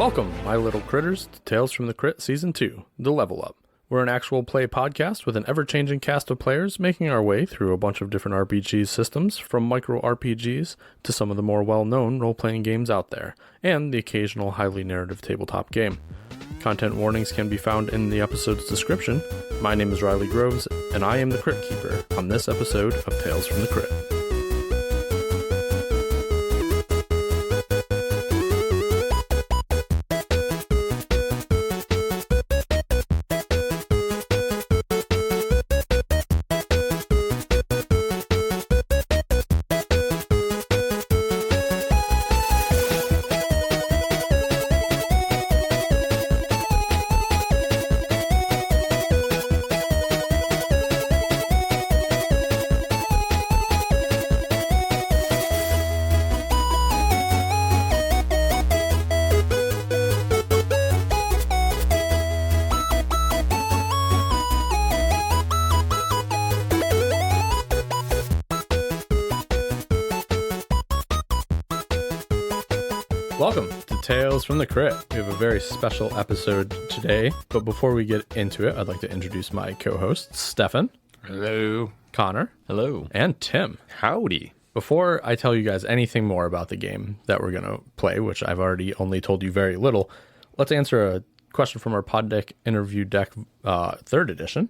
Welcome, my little critters, to Tales from the Crit Season 2, The Level Up. We're an actual play podcast with an ever-changing cast of players making our way through a bunch of different RPG systems, from micro RPGs to some of the more well-known role-playing games out there, and the occasional highly narrative tabletop game. Content warnings can be found in the episode's description. My name is Riley Groves, and I am the Crit Keeper on this episode of Tales from the Crit. Welcome to Tales from the Crit. We have a very special episode today, but before we get into it, I'd like to introduce my co-hosts, Stephan. Hello. Connor. Hello. And Tim. Howdy. Before I tell you guys anything more about the game that we're going to play, which I've already only told you very little, let's answer a question from our Pod Deck Interview Deck 3rd edition.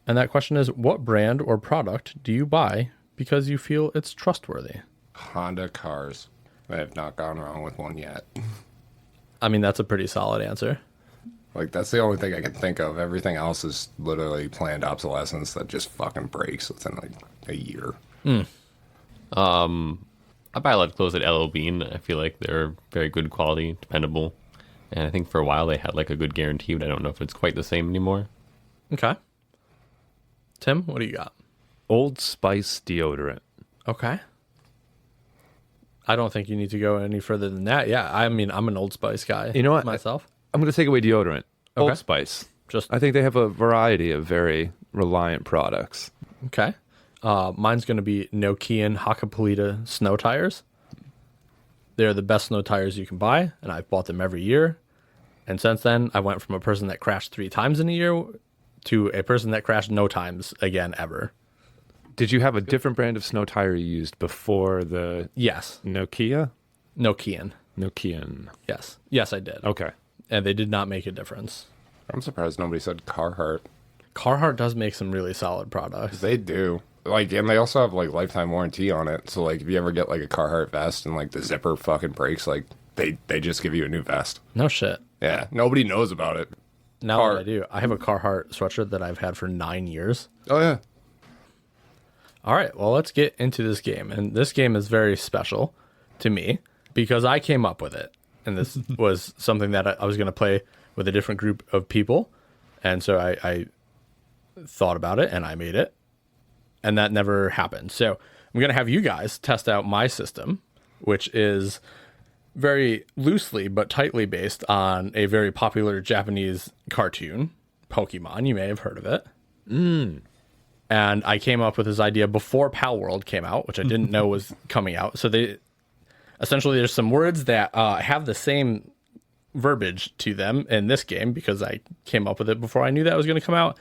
And that question is, what brand or product do you buy because you feel it's trustworthy? Honda cars. I have not gone wrong with one yet. I mean, that's a pretty solid answer. Like, that's the only thing I can think of. Everything else is literally planned obsolescence that just fucking breaks within, like, a year. I buy a lot of clothes at LL Bean. I feel like they're very good quality, dependable. And I think for a while they had, like, a good guarantee, but I don't know if it's quite the same anymore. Okay. Tim, what do you got? Old Spice deodorant. Okay. I don't think you need to go any further than that. Yeah, I mean, I'm an Old Spice guy. You know what? Myself. I'm going to take away deodorant. Okay. Old Spice. Just I think they have a variety of very reliant products. okay. Mine's going to be Nokian Hakkapeliitta snow tires. They're the best snow tires you can buy, and I've bought them every year. And since then, I went from a person that crashed 3 times in a year to a person that crashed no times again ever. Did you have a different brand of snow tire you used before the Yes. Nokian? Nokian. Yes, I did. Okay. And they did not make a difference. I'm surprised nobody said Carhartt. Carhartt does make some really solid products. They do. Like, and they also have, like, lifetime warranty on it. So, like, if you ever get, like, a Carhartt vest and, like, the zipper fucking breaks, like, they just give you a new vest. No shit. Yeah. Nobody knows about it. Now that I do. I have a Carhartt sweatshirt that I've had for 9 years. Oh, yeah. All right, well, let's get into this game. And this game is very special to me because I came up with it. And this was something that I was going to play with a different group of people. And so I thought about it and I made it. And that never happened. So I'm going to have you guys test out my system, which is very loosely but tightly based on a very popular Japanese cartoon, Pokemon. You may have heard of it. And I came up with this idea before Pal World came out, which I didn't know was coming out. So essentially there's some words that have the same verbiage to them in this game because I came up with it before I knew that was going to come out.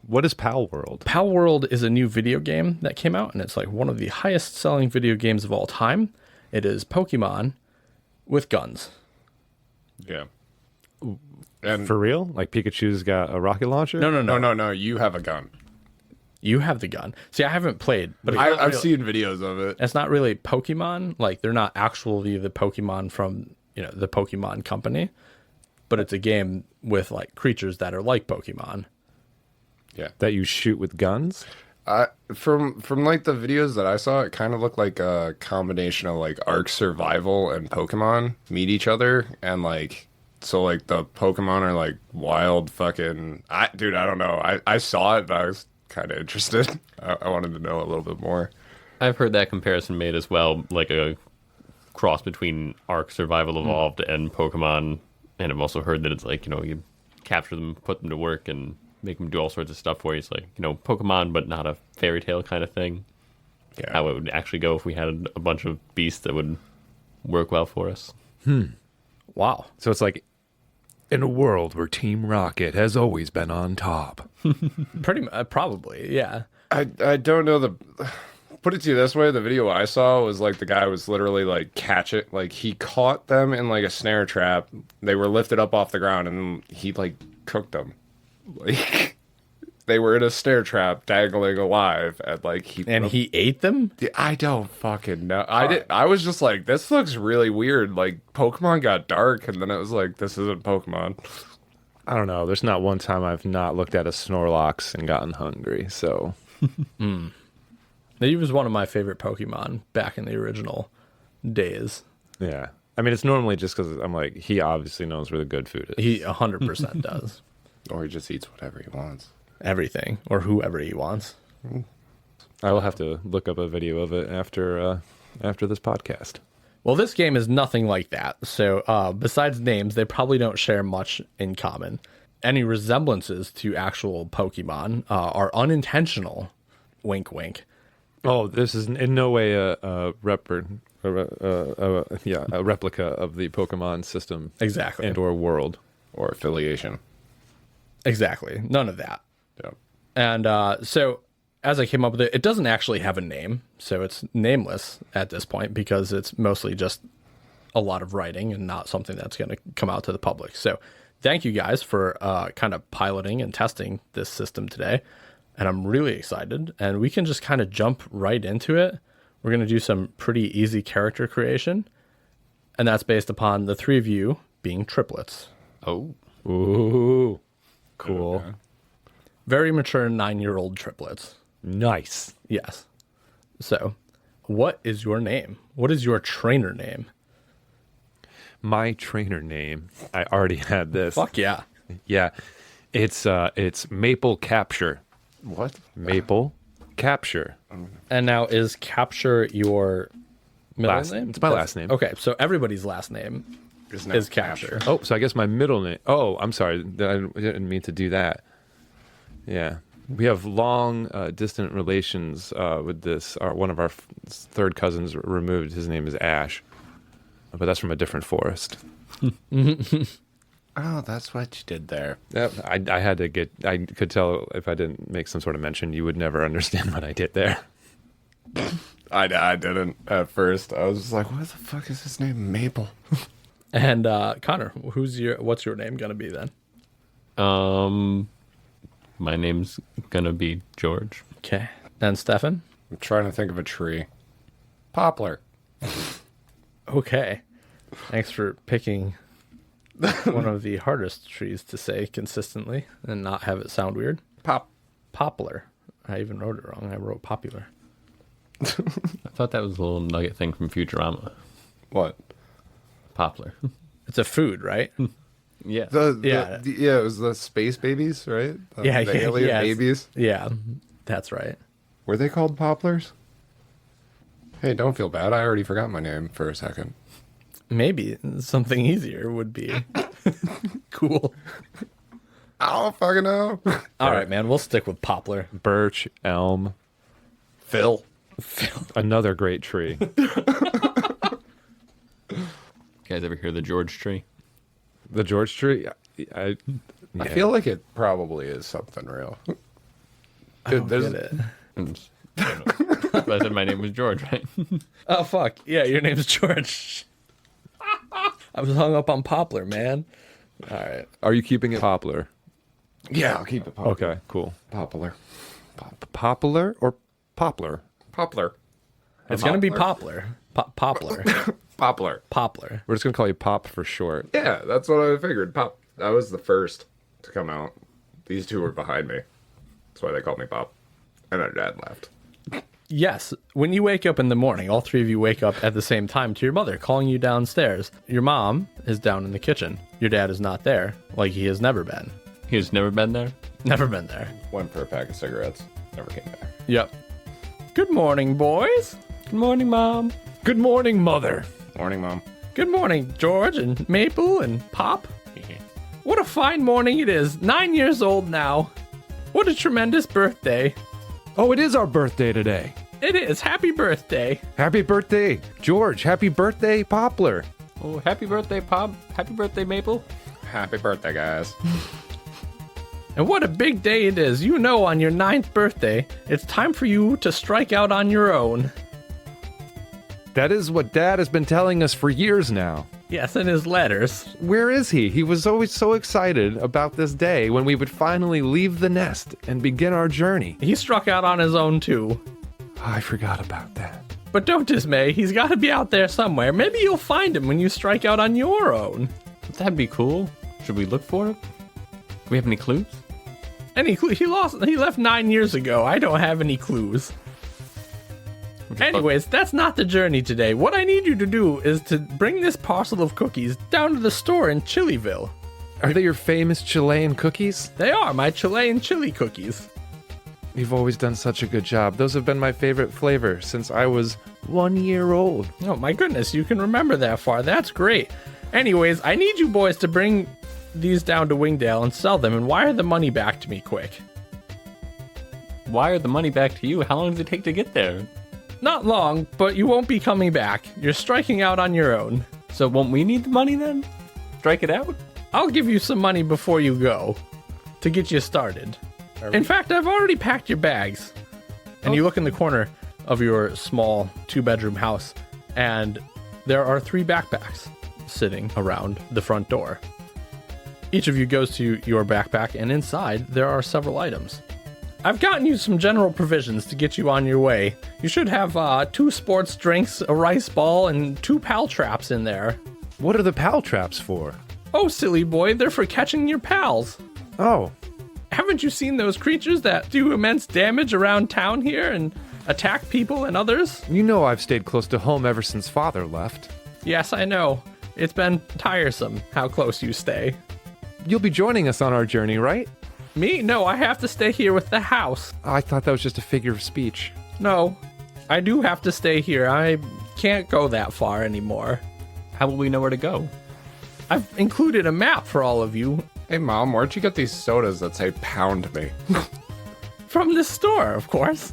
What is Pal World? Pal World is a new video game that came out, and it's like one of the highest selling video games of all time. It is Pokemon with guns. Yeah. And For real? Like Pikachu's got a rocket launcher? No. You have a gun. You have the gun. See, I haven't played, but I've seen videos of it. it's not really Pokemon. Like, they're not actually the Pokemon from, the Pokemon company, but it's a game with, like, creatures that are like Pokemon. Yeah. That you shoot with guns? From like the videos that I saw, it kind of looked like a combination of like Ark Survival and Pokemon meet each other, and like so like the Pokemon are like wild fucking. I don't know. I saw it, but I was kind of interested. I wanted to know a little bit more. I've heard that comparison made as well, like a cross between Ark Survival Evolved and Pokemon. And I've also heard that it's like, you capture them, put them to work, and make them do all sorts of stuff for you. It's like, Pokemon, but not a fairy tale kind of thing. Yeah. How it would actually go if we had a bunch of beasts that would work well for us. Well, Wow. So it's like, in a world where Team Rocket has always been on top. Probably, yeah. I don't know the. Put it to you this way: the video I saw was like the guy was literally like he caught them in like a snare trap. They were lifted up off the ground, and he like cooked them. Like they were in a snare trap, dangling alive, and like he ate them. I don't fucking know. I was just like, this looks really weird. Like Pokemon got dark, and then it was like, this isn't Pokemon. I don't know. There's not one time I've not looked at a Snorlax and gotten hungry. So He was one of my favorite Pokemon back in the original days. yeah, I mean, it's normally just because I'm like, he obviously knows where the good food is. He 100% does. Or he just eats whatever he wants. Everything, or whoever he wants. I will have to look up a video of it after this podcast. Well, this game is nothing like that. So besides names, they probably don't share much in common. Any resemblances to actual Pokemon are unintentional. Wink, wink. Oh, this is in no way a replica of the Pokemon system. Exactly. And or world. Or affiliation. Exactly. None of that. Yeah. And so as I came up with it, it doesn't actually have a name. So it's nameless at this point because it's mostly just a lot of writing and not something that's going to come out to the public. So thank you guys for kind of piloting and testing this system today. And I'm really excited. And we can just kind of jump right into it. We're going to do some pretty easy character creation. And that's based upon the three of you being triplets. Oh. Ooh. Cool. Okay. Very mature 9-year-old triplets. Nice. Yes. So, what is your name? What is your trainer name? My trainer name, I already had this. Fuck yeah. Yeah. It's Maple Capture. What? Maple Capture. And now is Capture your middle name? It's my last name. Okay, so everybody's last name is Capture. Oh, so I guess my middle name. Oh, I'm sorry. I didn't mean to do that. Yeah. We have long, distant relations with this. One of our third cousins removed. His name is Ash. But that's from a different forest. Oh, that's what you did there. Yep. I had to get... I could tell if I didn't make some sort of mention, you would never understand what I did there. I didn't at first. I was just like, what the fuck is his name? Maple. And Connor, what's your name gonna be then? My name's gonna be George. Okay. And Stephan? I'm trying to think of a tree. Poplar. Okay. Thanks for picking one of the hardest trees to say consistently and not have it sound weird. Poplar. I even wrote it wrong. I wrote popular. I thought that was a little nugget thing from Futurama. What? Poplar. It's a food, right? Yeah. It was the space babies, right? The alien yes. babies. Yeah, that's right. Were they called poplars? Hey, don't feel bad. I already forgot my name for a second. Maybe something easier would be cool. I don't fucking know. All right, man. We'll stick with poplar. Birch, elm. Phil. Another great tree. Guys ever hear the George tree? The George tree? I feel like it probably is something real. Dude, Get it. I said my name was George, right? Oh fuck! Yeah, your name's George. I was hung up on poplar, man. All right. Are you keeping it poplar? Yeah, I'll keep it popular. Okay, cool. Popular. Popular or poplar? Poplar. It's gonna be poplar. Poplar. Poplar. Poplar. We're just going to call you Pop for short. Yeah, that's what I figured. Pop. That was the first to come out. These two were behind me. That's why they called me Pop. And our dad left. Yes. When you wake up in the morning, all three of you wake up at the same time to your mother calling you downstairs. Your mom is down in the kitchen. Your dad is not there, like he has never been. He has never been there? Never been there. Went for a pack of cigarettes. Never came back. Yep. Good morning, boys. Good morning, Mom. Good morning, Mother. Morning, Mom. Good morning, George and Maple and Pop. What a fine morning it is. 9 years old now. What a tremendous birthday. Oh, it is our birthday today. It is. Happy birthday. Happy birthday, George. Happy birthday, Poplar. Oh, happy birthday, Pop. Happy birthday, Maple. Happy birthday, guys. And what a big day it is. You know, on your 9th birthday, it's time for you to strike out on your own. That is what Dad has been telling us for years now. Yes, in his letters. Where is he? He was always so excited about this day when we would finally leave the nest and begin our journey. He struck out on his own, too. I forgot about that. But don't dismay, he's got to be out there somewhere. Maybe you'll find him when you strike out on your own. That'd be cool. Should we look for him? Do we have any clues? He left 9 years ago. I don't have any clues. Anyways, that's not the journey today. What I need you to do is to bring this parcel of cookies down to the store in Chillyville. Are they your famous Chilean cookies? They are my Chilean chili cookies. You've always done such a good job. Those have been my favorite flavor since I was 1 year old. Oh my goodness, you can remember that far. That's great. Anyways, I need you boys to bring these down to Wingdale and sell them and wire the money back to me quick. Wire the money back to you? How long does it take to get there? Not long, but you won't be coming back. You're striking out on your own. So won't we need the money then? Strike it out? I'll give you some money before you go to get you started. In fact, I've already packed your bags. And you look in the corner of your small 2-bedroom house, and there are 3 backpacks sitting around the front door. Each of you goes to your backpack, and inside there are several items. I've gotten you some general provisions to get you on your way. You should have 2 sports drinks, a rice ball, and 2 pal traps in there. What are the pal traps for? Oh, silly boy, they're for catching your pals. Oh, Haven't you seen those creatures that do immense damage around town here and attack people and others? you know I've stayed close to home ever since Father left. Yes, I know. It's been tiresome how close you stay. You'll be joining us on our journey, right? Me? No, I have to stay here with the house. I thought that was just a figure of speech. No, I do have to stay here. I can't go that far anymore. How will we know where to go? I've included a map for all of you Hey, Mom, where'd you get these sodas that say pound me? from this store, of course.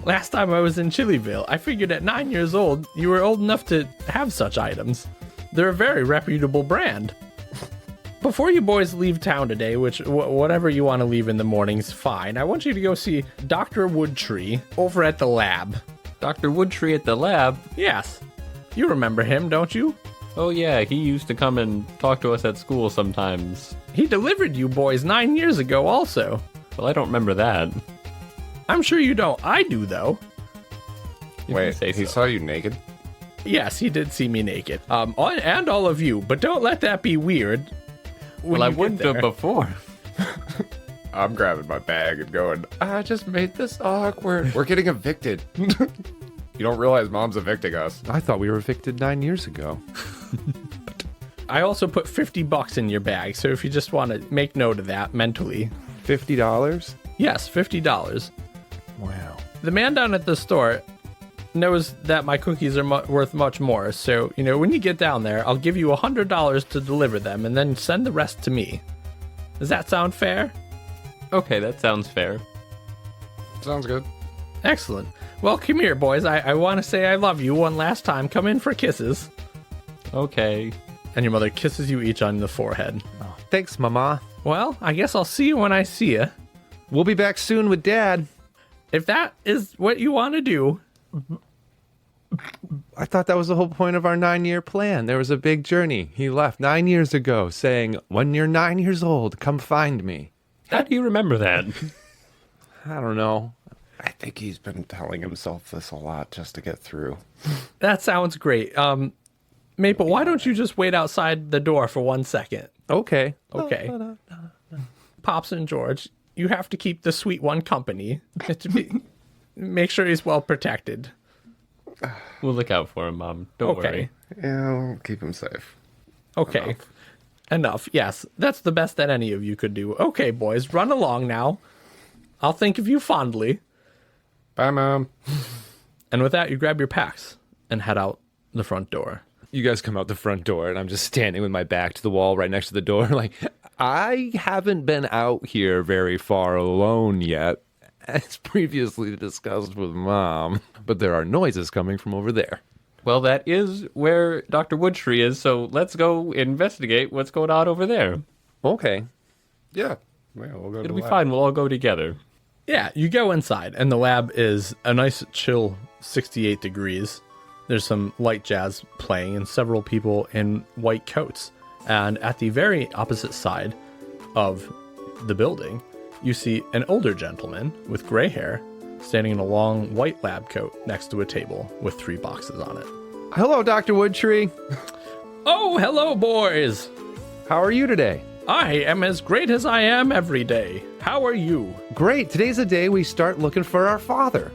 Last time I was in Chillyville, I figured at 9 years old, you were old enough to have such items. They're a very reputable brand. Before you boys leave town today, which whatever you want to leave in the morning's fine, I want you to go see Dr. Woodtree over at the lab. Dr. Woodtree at the lab? Yes. You remember him, don't you? Oh yeah, he used to come and talk to us at school sometimes. He delivered you boys 9 years ago also. Well, I don't remember that. I'm sure you don't. I do, though. If you Wait, say he so. saw you naked? Yes, he did see me naked. And all of you, but don't let that be weird. Well, I wouldn't have before. I'm grabbing my bag and going, I just made this awkward. We're getting evicted. You don't realize Mom's evicting us. I thought we were evicted 9 years ago. I also put $50 in your bag, so if you just want to make note of that mentally. $50? Yes, $50. Wow. The man down at the store knows that my cookies are worth much more, so, when you get down there, I'll give you $100 to deliver them, and then send the rest to me. Does that sound fair? Okay, that sounds fair. Sounds good. Excellent. Well, come here, boys. I want to say I love you one last time. Come in for kisses. Okay. And your mother kisses you each on the forehead. Thanks, Mama. Well, I guess I'll see you when I see you. We'll be back soon with Dad. If that is what you want to do. I thought that was the whole point of our 9-year plan. There was a big journey. He left 9 years ago saying, when you're 9 years old, come find me. How do you remember that? I don't know. I think he's been telling himself this a lot just to get through. That sounds great. Maple, why don't you just wait outside the door for 1 second? Okay. Okay. Pops and George, you have to keep the sweet one company. Make sure he's well protected. We'll look out for him, Mom. Don't worry. Yeah, we'll keep him safe. Okay. Enough. Yes, that's the best that any of you could do. Okay, boys, run along now. I'll think of you fondly. Bye, Mom. And with that, you grab your packs and head out the front door. You guys come out the front door, and I'm just standing with my back to the wall right next to the door. Like, I haven't been out here very far alone yet, as previously discussed with Mom. But there are noises coming from over there. Well, that is where Dr. Woodtree is, so let's go investigate what's going on over there. Okay. Yeah. Yeah, we'll go to It'll the be lab. fine. We'll all go together. Yeah, you go inside, and the lab is a nice, chill 68 degrees. There's some light jazz playing, and several people in white coats. And at the very opposite side of the building, you see an older gentleman with gray hair standing in a long white lab coat next to a table with 3 boxes on it. Hello, Dr. Woodtree. Oh, hello, boys! How are you today? I am as great as I am every day. How are you? Great. Today's the day we start looking for our father.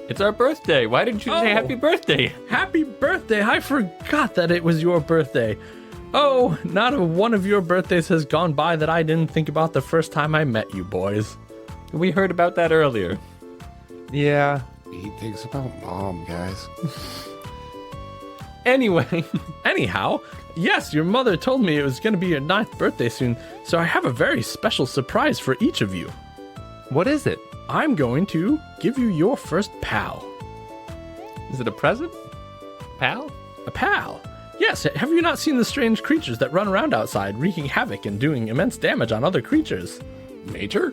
It's our birthday. Why didn't you say Oh. happy birthday? Happy birthday! I forgot that it was your birthday. Oh, not a one of your birthdays has gone by that I didn't think about the first time I met you, boys. We heard about that earlier. Yeah. He thinks about mom, guys. Anyway, Anyhow, yes, your mother told me it was going to be your 9th birthday soon, so I have a very special surprise for each of you. What is it? I'm going to give you your first pal. is it a present? Pal? A pal? Yes, have you not seen the strange creatures that run around outside, wreaking havoc and doing immense damage on other creatures? Major?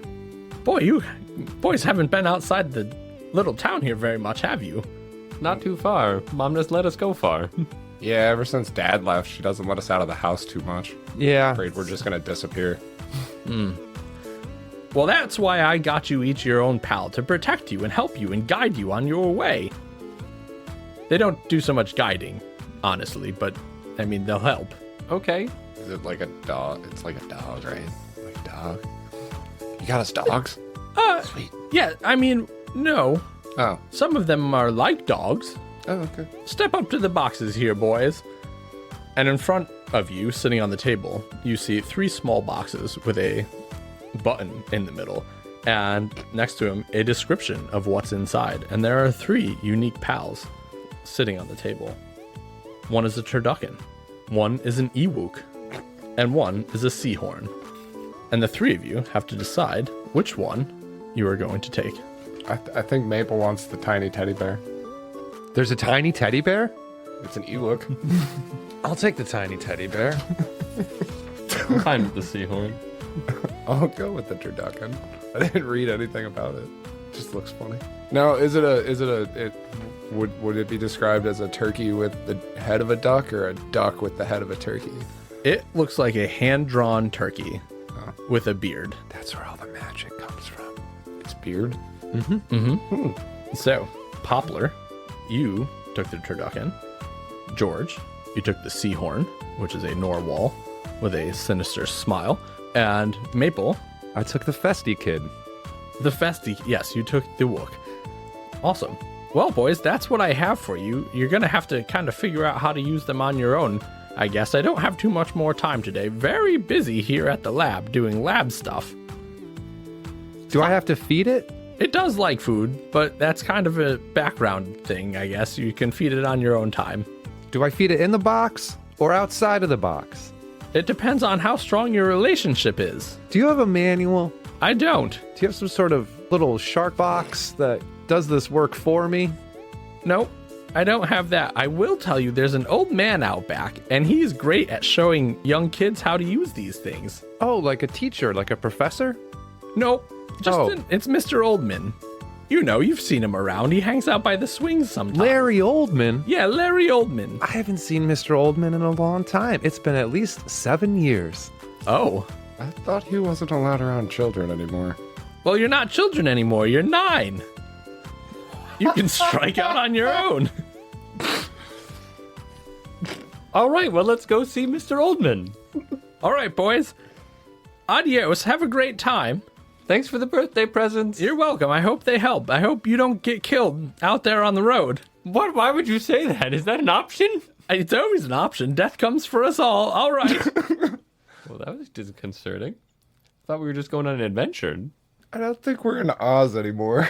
Boy, you boys haven't been outside the little town here very much, have you? Not too far. Mom just let us go far. Yeah, ever since Dad left, she doesn't let us out of the house too much. Yeah. Afraid we're just gonna disappear. Well, that's why I got you each your own pal, to protect you and help you and guide you on your way. They don't do so much guiding, honestly, but, I mean, they'll help. Okay. Is it like a dog? It's like a dog, right? Like a dog. You got us dogs? Sweet. Yeah, I mean, no. Oh. Some of them are like dogs. Oh, okay. Step up to the boxes here, boys. And in front of you, sitting on the table, you see 3 small boxes with a button in the middle. And next to him, a description of what's inside. And there are 3 unique pals sitting on the table. One is a turducken, one is an ewok, and one is a seahorn. And the 3 of you have to decide which one you are going to take. I think Maple wants the tiny teddy bear. There's a tiny teddy bear? It's an Ewok. I'll take the tiny teddy bear. I'm fine with the seahorn. I'll go with the turducken. I didn't read anything about it. Just looks funny. Now, would it be described as a turkey with the head of a duck or a duck with the head of a turkey? It looks like a hand-drawn turkey with a beard. That's where all the magic comes from. Its beard? So, Poplar, you took the turducken. George, you took the seahorn, which is a narwhal with a sinister smile. And Maple, I took the Festy kid. the festy. Yes, you took the wook. Awesome. Well, boys, that's what I have for you. You're going to have to kind of figure out how to use them on your own, I guess. I don't have too much more time today. Very busy here at the lab doing lab stuff. Do I have to feed it? It does like food, but that's kind of a background thing, I guess. You can feed it on your own time. Do I feed it in the box or outside of the box? It depends on how strong your relationship is. Do you have a manual? I don't. Do you have some sort of little shark box that does this work for me? Nope, I don't have that. I will tell you there's an old man out back, and he's great at showing young kids how to use these things. Oh, like a teacher, like a professor? Nope, just Oh. it's Mr. Oldman. You know, you've seen him around. He hangs out by the swings sometimes. Larry Oldman? Yeah, Larry Oldman. I haven't seen Mr. Oldman in a long time. It's been at least 7 years. Oh, I thought he wasn't allowed around children anymore. well, you're not children anymore. You're 9. You can strike out on your own. All right, well, let's go see Mr. Oldman. All right, boys. Adios. Have a great time. Thanks for the birthday presents. You're welcome. I hope they help. I hope you don't get killed out there on the road. What? Why would you say that? Is that an option? It's always an option. Death comes for us all. All right. Well, that was disconcerting. Thought we were just going on an adventure. I don't think we're in Oz anymore.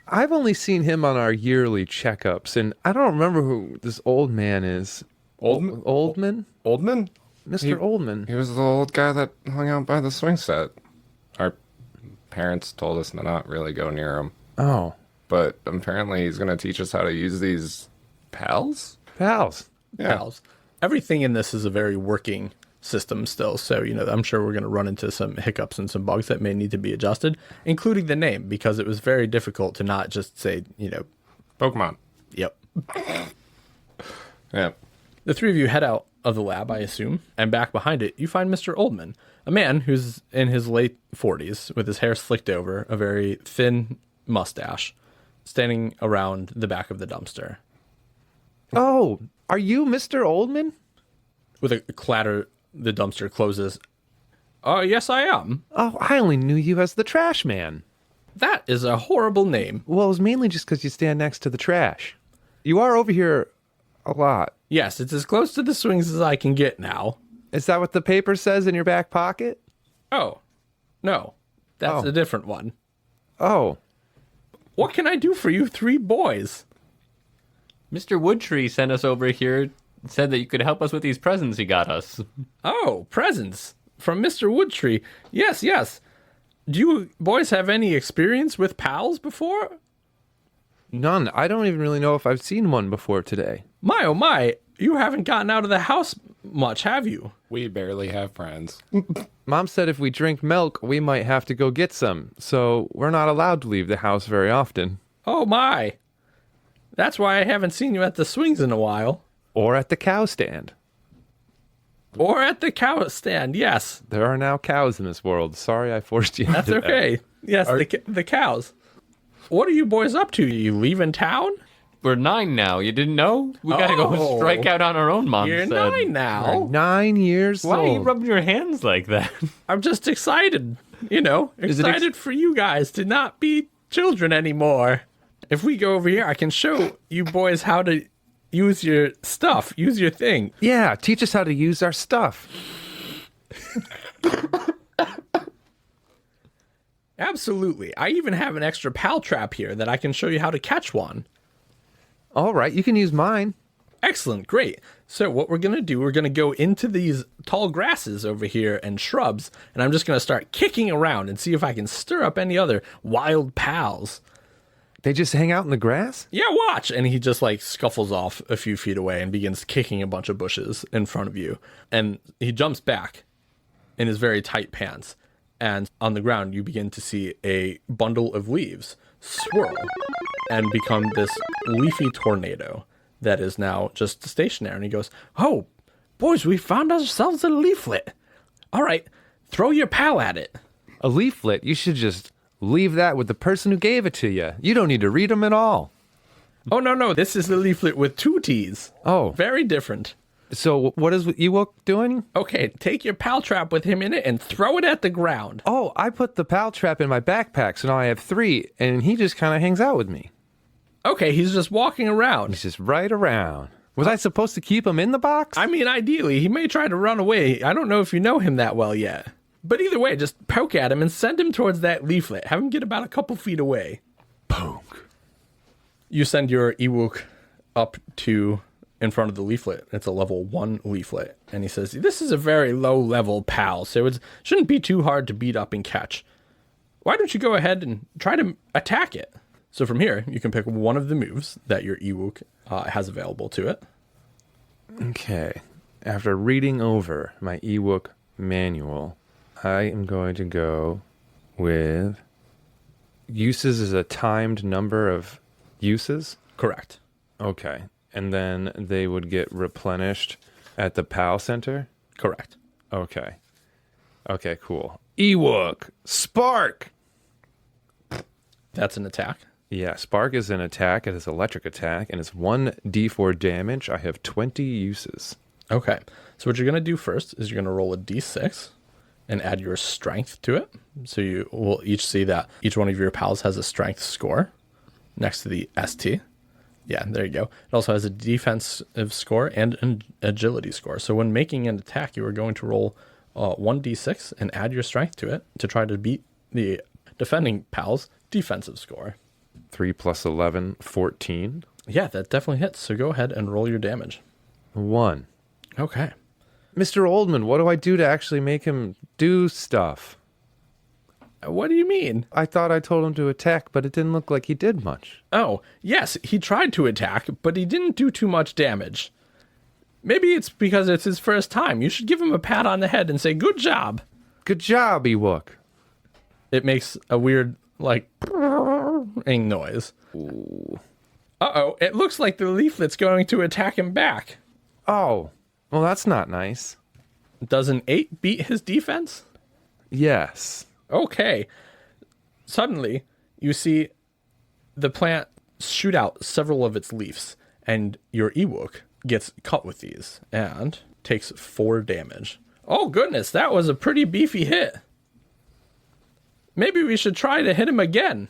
I've only seen him on our yearly checkups, and I don't remember who this old man is. Oldman? Oldman? Oldman? Mr. Oldman. He was the old guy that hung out by the swing set. Our parents told us to not really go near him. Oh. But apparently he's going to teach us how to use these Pals? Pals. Yeah. Pals. Everything in this is a very working system still. So, I'm sure we're going to run into some hiccups and some bugs that may need to be adjusted, including the name, because it was very difficult to not just say, Pokemon. yep. Yeah. The three of you head out of the lab, I assume, and back behind it, you find Mr. Oldman, a man who's in his late 40s with his hair slicked over, a very thin mustache, standing around the back of the dumpster. Oh, are you Mr. Oldman? With a clatter, the dumpster closes. Oh, yes, I am. Oh, I only knew you as the trash man. That is a horrible name. Well, it was mainly just because you stand next to the trash. You are over here a lot. Yes, it's as close to the swings as I can get now. Is that what the paper says in your back pocket? Oh, no. That's Oh. a different one. Oh, What can I do for you three boys? Mr. Woodtree sent us over here, said that you could help us with these presents he got us. Oh, presents from Mr. Woodtree. Yes, yes. Do you boys have any experience with pals before? none. I don't even really know if I've seen one before today. My, oh my, you haven't gotten out of the house much, have you? We barely have friends. Mom said if we drink milk, we might have to go get some, so we're not allowed to leave the house very often. Oh my. That's why I haven't seen you at the swings in a while. Or at the cow stand. Or at the cow stand, yes. There are now cows in this world. Sorry I forced you That's into that. okay. Yes, the cows. What are you boys up to? You leaving town? We're 9 now. You didn't know? We gotta go Oh. strike out on our own, Mom You're said. 9 now. 9 years Why are you old. rubbing your hands like that? I'm just excited, excited for you guys to not be children anymore. If we go over here, I can show you boys how to use your stuff, use your thing. Yeah, teach us how to use our stuff. Absolutely. I even have an extra pal trap here that I can show you how to catch one. All right, you can use mine. Excellent, great. So what we're going to do, we're going to go into these tall grasses over here and shrubs, and I'm just going to start kicking around and see if I can stir up any other wild pals. They just hang out in the grass? Yeah, watch. And he just scuffles off a few feet away and begins kicking a bunch of bushes in front of you. And he jumps back in his very tight pants. And on the ground, you begin to see a bundle of leaves swirl and become this leafy tornado that is now just stationary. And he goes, "Oh, boys, we found ourselves a leaflet. All right, throw your pal at it." A leaflet? You should just leave that with the person who gave it to you. You don't need to read them at all. Oh, no, this is the leaflet with 2 T's. Oh, Very different. so what is Ewok doing? Okay, take your pal trap with him in it and throw it at the ground. Oh, I put the pal trap in my backpack, so now I have 3, and he just kind of hangs out with me. Okay, he's just walking around. He's just right around. Was I supposed to keep him in the box? I mean, ideally, he may try to run away. I don't know if you know him that well yet. But either way, just poke at him and send him towards that leaflet. Have him get about a couple feet away. Poke. You send your Ewok up to in front of the leaflet. It's a level 1 leaflet. And he says, "This is a very low level pal, so it shouldn't be too hard to beat up and catch. Why don't you go ahead and try to attack it?" So from here, you can pick one of the moves that your Ewok has available to it. Okay. After reading over my Ewok manual, I am going to go with uses as a timed number of uses. Correct. Okay. And then they would get replenished at the PAL center. Correct. Okay. Okay, cool. Ewok Spark. That's an attack. Yeah, Spark is an attack. It is electric attack, and it's 1d4 damage. I have 20 uses. Okay. So what you're going to do first is you're going to roll a d6 and add your strength to it. So you will each see that each one of your pals has a strength score next to the ST. Yeah, there you go. It also has a defensive score and an agility score. So when making an attack, you are going to roll 1d6 and add your strength to it to try to beat the defending pal's defensive score. 3 plus 11, 14. Yeah, that definitely hits. So go ahead and roll your damage. 1. Okay. Mr. Oldman, what do I do to actually make him do stuff? What do you mean? I thought I told him to attack, but it didn't look like he did much. Oh, yes, he tried to attack, but he didn't do too much damage. Maybe it's because it's his first time. You should give him a pat on the head and say, good job. Good job, Ewok. It makes a weird, like, noise. Ooh. Uh-oh, it looks like the leaflet's going to attack him back. Oh, well, that's not nice. Does an 8 beat his defense? Yes. Okay. Suddenly, you see the plant shoot out several of its leaves, and your Ewok gets cut with these and takes 4 damage. Oh, goodness, that was a pretty beefy hit. Maybe we should try to hit him again.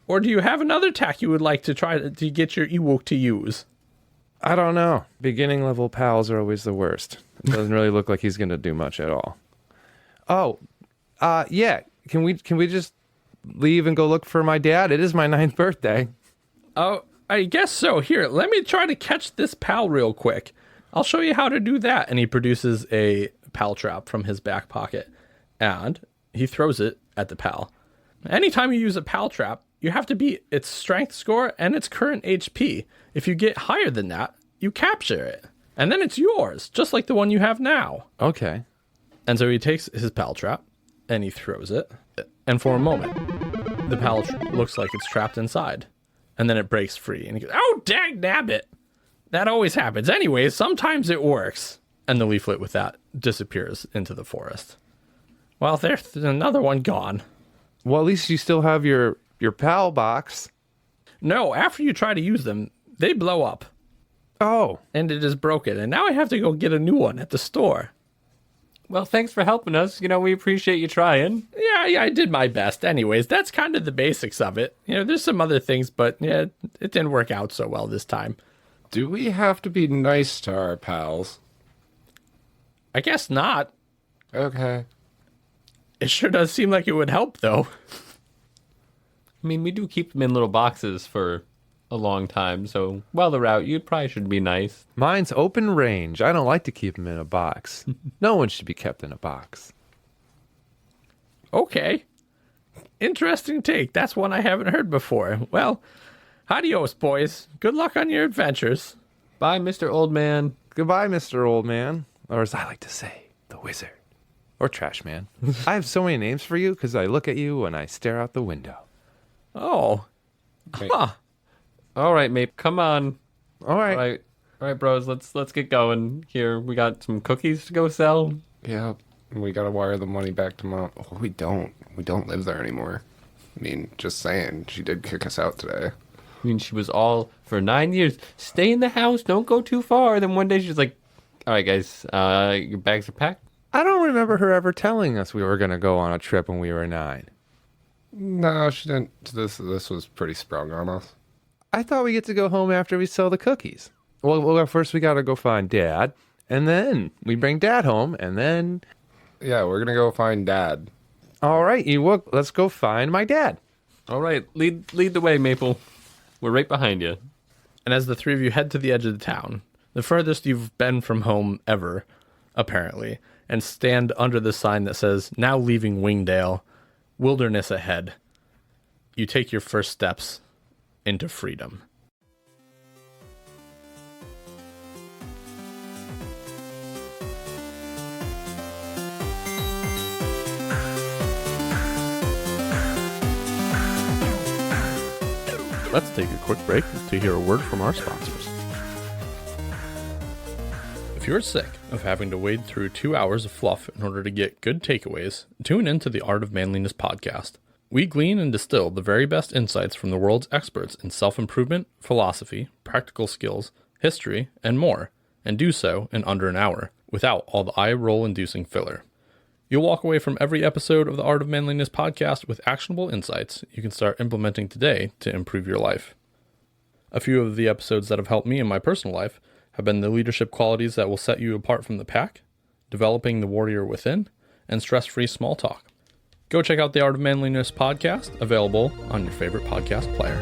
Or do you have another attack you would like to try to get your Ewok to use? I don't know. Beginning level pals are always the worst. It doesn't really look like he's going to do much at all. Oh, yeah. Can we just leave and go look for my dad? It is my 9th birthday. Oh, I guess so. Here, let me try to catch this pal real quick. I'll show you how to do that. And he produces a pal trap from his back pocket. And he throws it at the pal. Anytime you use a pal trap, you have to beat its strength score and its current HP. If you get higher than that, you capture it. And then it's yours, just like the one you have now. Okay. And so he takes his pal trap and he throws it. And for a moment, the pal looks like it's trapped inside. And then it breaks free. And he goes, oh, dang nabbit. That always happens. Anyways, sometimes it works. And the leaflet with that disappears into the forest. Well, there's another one gone. Well, at least you still have your pal box. No, after you try to use them, they blow up. Oh. And it is broken. And now I have to go get a new one at the store. Well, thanks for helping us. We appreciate you trying. Yeah, I did my best. Anyways, that's kind of the basics of it. There's some other things, but yeah, it didn't work out so well this time. Do we have to be nice to our pals? I guess not. Okay. It sure does seem like it would help, though. I mean, we do keep them in little boxes for a long time, so while they're out, you probably should be nice. Mine's open range. I don't like to keep them in a box. No one should be kept in a box. Okay. Interesting take. That's one I haven't heard before. Well, adios, boys. Good luck on your adventures. Bye, Mr. Old Man. Goodbye, Mr. Old Man. Or as I like to say, the wizard. Or trash man. I have so many names for you because I look at you when I stare out the window. Oh. Wait. Huh. All right, mate. Come on. All right. All right, bros. Let's get going. Here, we got some cookies to go sell. Yeah, we gotta wire the money back to Mom. Oh, we don't. We don't live there anymore. I mean, just saying. She did kick us out today. I mean, she was all for 9 years. Stay in the house. Don't go too far. Then one day she's like, all right, guys, your bags are packed. I don't remember her ever telling us we were going to go on a trip when we were 9. No, she didn't. This was pretty sprung on us. I thought we get to go home after we sell the cookies. Well, first we got to go find Dad, and then we bring Dad home, and then... Yeah, we're gonna go find Dad. All right, Ewok, let's go find my dad. All right, lead the way, Maple. We're right behind you. And as the three of you head to the edge of the town, the furthest you've been from home ever, apparently, and stand under the sign that says, now leaving Wingdale, wilderness ahead, you take your first steps into freedom. Let's take a quick break to hear a word from our sponsors. If you're sick of having to wade through 2 hours of fluff in order to get good takeaways, tune in to the Art of Manliness podcast. We glean and distill the very best insights from the world's experts in self-improvement, philosophy, practical skills, history, and more, and do so in under an hour, without all the eye-roll-inducing filler. You'll walk away from every episode of the Art of Manliness podcast with actionable insights you can start implementing today to improve your life. A few of the episodes that have helped me in my personal life have been the leadership qualities that will set you apart from the pack, developing the warrior within, and stress-free small talk. Go check out the Art of Manliness podcast, available on your favorite podcast player.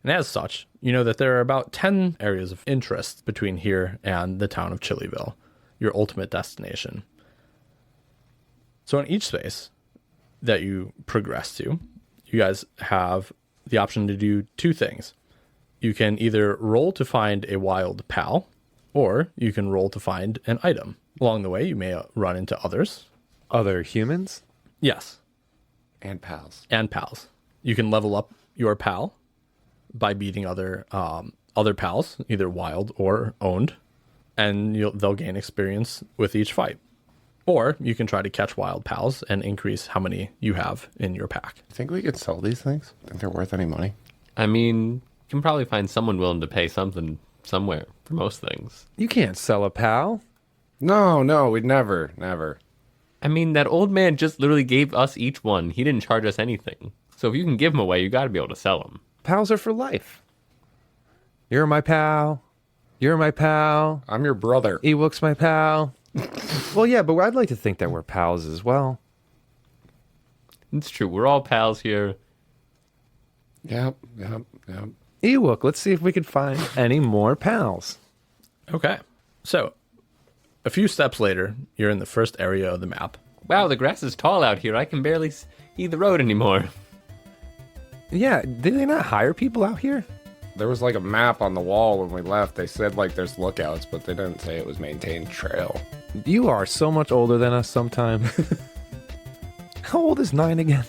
And as such, you know that there are about 10 areas of interest between here and the town of Chillyville, your ultimate destination. So in each space that you progress to, you guys have the option to do two things. You can either roll to find a wild pal, or you can roll to find an item. Along the way, you may run into others. Other humans? Yes, And pals. and pals. You can level up your pal by beating other pals, either wild or owned, and they'll gain experience with each fight. Or you can try to catch wild pals and increase how many you have in your pack. Think we could sell these things? Think they're worth any money? I mean, you can probably find someone willing to pay something somewhere for most things. You can't sell a pal. No, we'd never. I mean, that old man just literally gave us each one. He didn't charge us anything. So if you can give them away, you got to be able to sell them. Pals are for life. You're my pal. You're my pal. I'm your brother. Ewok's my pal. Well, yeah, but I'd like to think that we're pals as well. It's true. We're all pals here. Yep. Ewok, let's see if we can find any more pals. Okay. So, a few steps later, you're in the first area of the map. Wow, the grass is tall out here. I can barely see the road anymore. Yeah, did they not hire people out here? There was like a map on the wall when we left. They said like there's lookouts, but they didn't say it was maintained trail. You are so much older than us sometime. How old is 9 again?